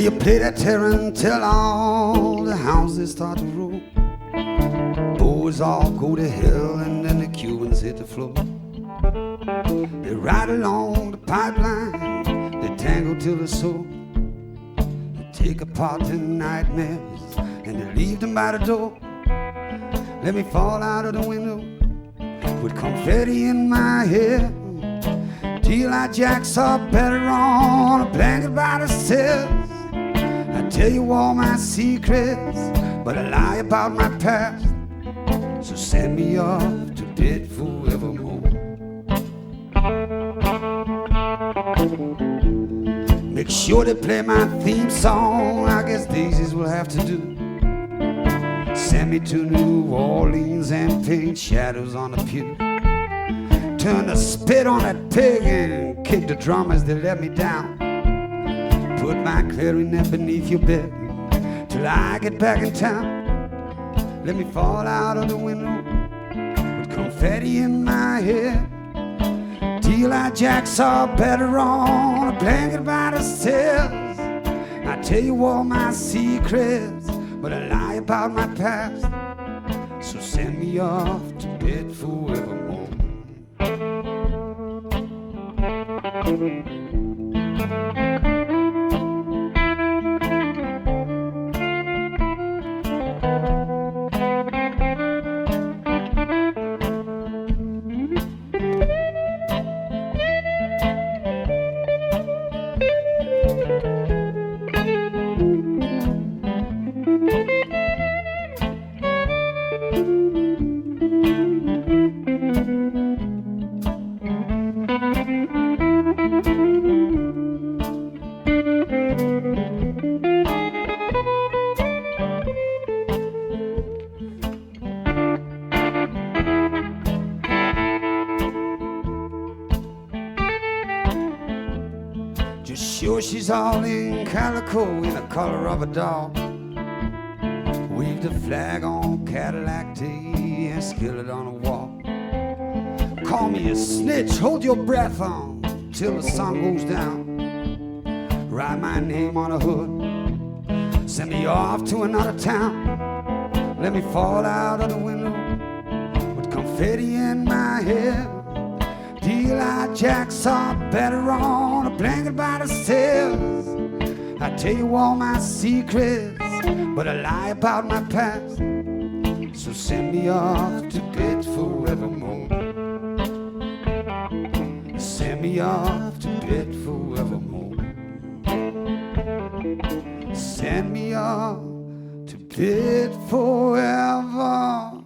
Well, you play that terror till all the houses start to roll. Boys all go to hell and then the Cubans hit the floor. They ride along the pipeline, they tangle till the soul. They take apart their nightmares and they leave them by the door. Let me fall out of the window with confetti in my hair. T.L.I. Jack saw better on a blanket by the stairs. I tell you all my secrets, but I lie about my past. So send me off to bed forevermore. Make sure they play my theme song, I guess daisies will have to do. Send me to New Orleans and paint shadows on the pew. Turn the spit on that pig and kick the drum as they let me down. Put my clarinet beneath your bed till I get back in town. Let me fall out of the window with confetti in my hair. T.L.I. Jack saw better on a blanket by the stairs. I tell you all my secrets, but I lie about my past. So send me off to bed forevermore. Sure, she's all in calico in the color of a dog. Wave the flag on Cadillac Day and skillet on a wall. Call me a snitch, hold your breath on till the sun goes down. Write my name on a hood, send me off to another town. Let me fall out of the window with confetti in my hair. T.L.I. Jack saw better on a blanket by the stairs. I tell you all my secrets, but I lie about my past. So send me off to bed forevermore. Send me off to bed forevermore. Send me off to bed forever.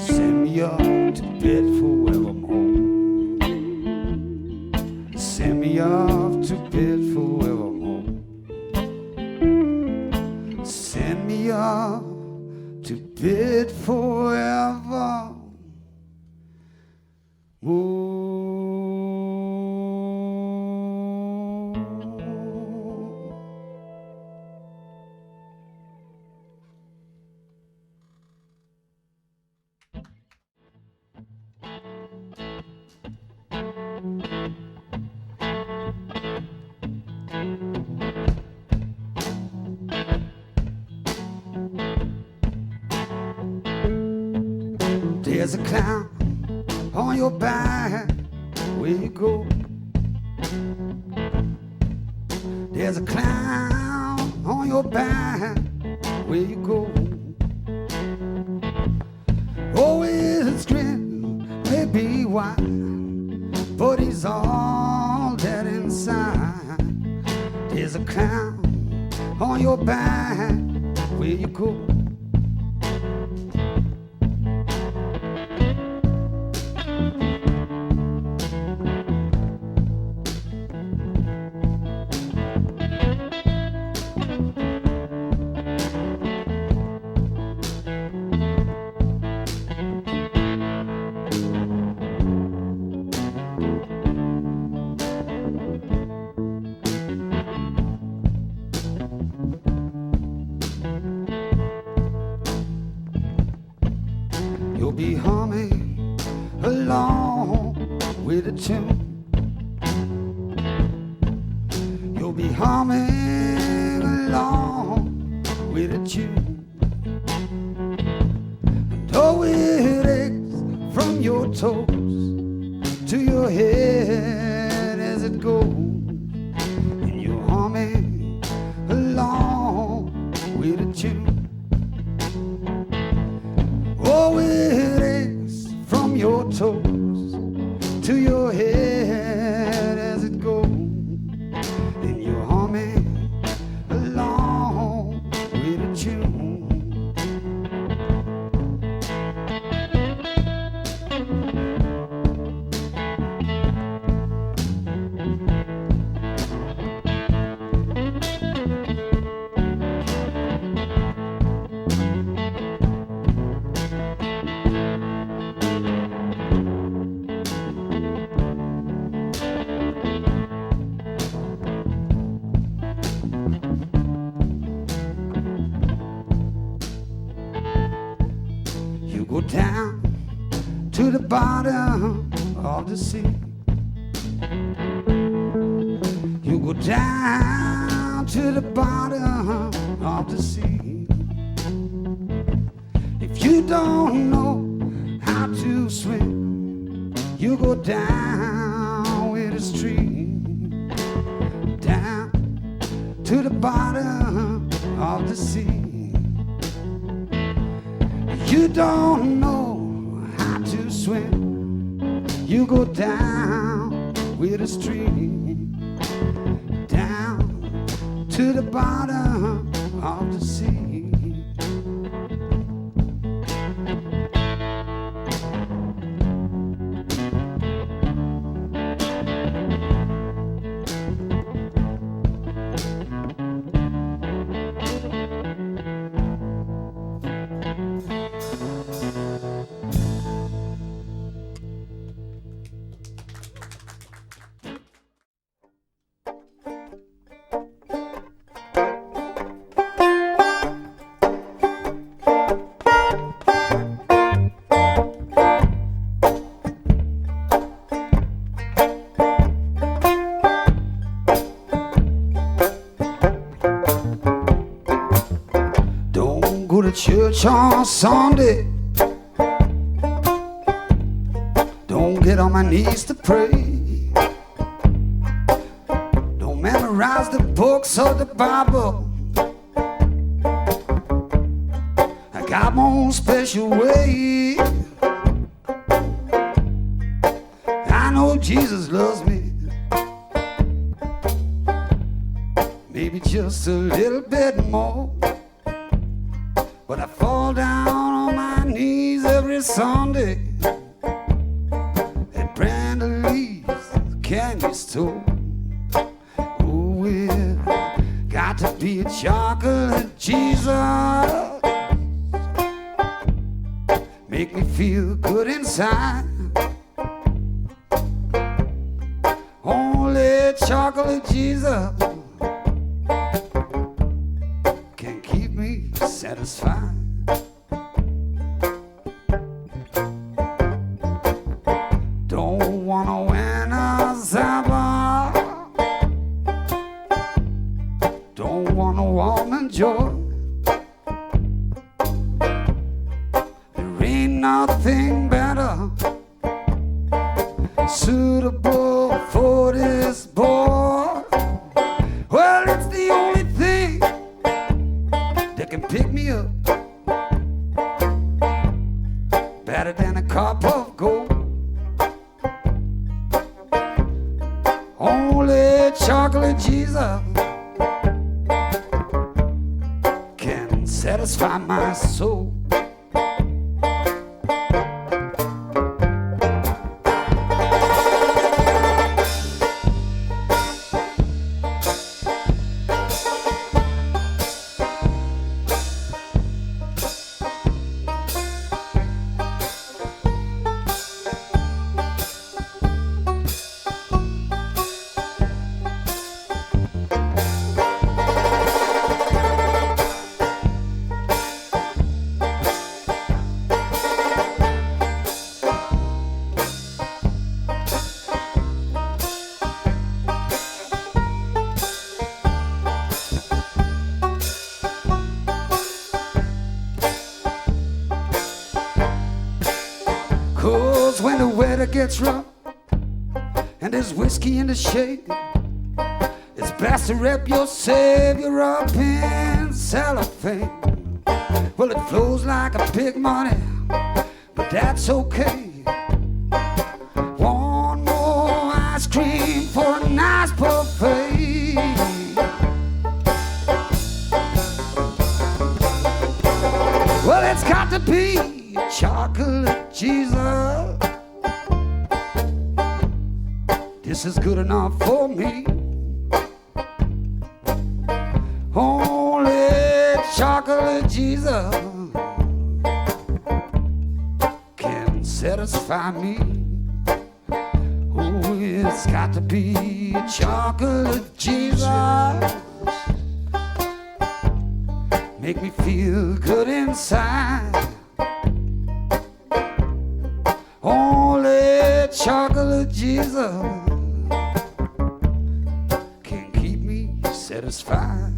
Send me off to bed forevermore. Send me off to bed forevermore. Send me off to bed forevermore. There's a clown on your back, where you go. There's a clown on your back, where you go. Oh, his grin may be wide, but he's all dead inside. There's a clown on your back, where you go. be humming along with a tune. You'll be humming along with a tune. And oh, it aches from your toes to your head as it goes. And you're humming along with a tune. Oh, it aches from your toes to your head as it goes. And you're humming along with a tune. You go down to the bottom of the sea. You go down to the bottom of the sea. If you don't know how to swim, you go down with a stream. Down to the bottom of the sea. You don't know how to swim, you go down with a stream. Down to the bottom of the sea. Go to church on Sunday. Don't get on my knees to pray. Don't memorize the books of the Bible. I got my own special way. I know Jesus loves me, maybe just a little bit more. But I fall down on my knees every Sunday at Brenda Lee's candy store. Oh, it got to be a chocolate Jesus. Make me feel good inside. Only chocolate Jesus can keep me satisfied. Don't wanna win a Zappa. Don't wanna warm and joy. There ain't nothing better suitable for this boy. Well, it's the only thing that can pick me up, better than a cup of gold. Only chocolate Jesus can satisfy my soul. gets rough and there's whiskey in the shade, it's best to wrap your savior up in cellophane. Well, it flows like a big money, but that's okay. One more ice cream for a nice buffet. Well, it's got to be chocolate Jesus. This is good enough for me. Only chocolate Jesus can satisfy me. Oh, it's got to be chocolate Jesus. Make me feel good inside. Only chocolate Jesus can keep me satisfied.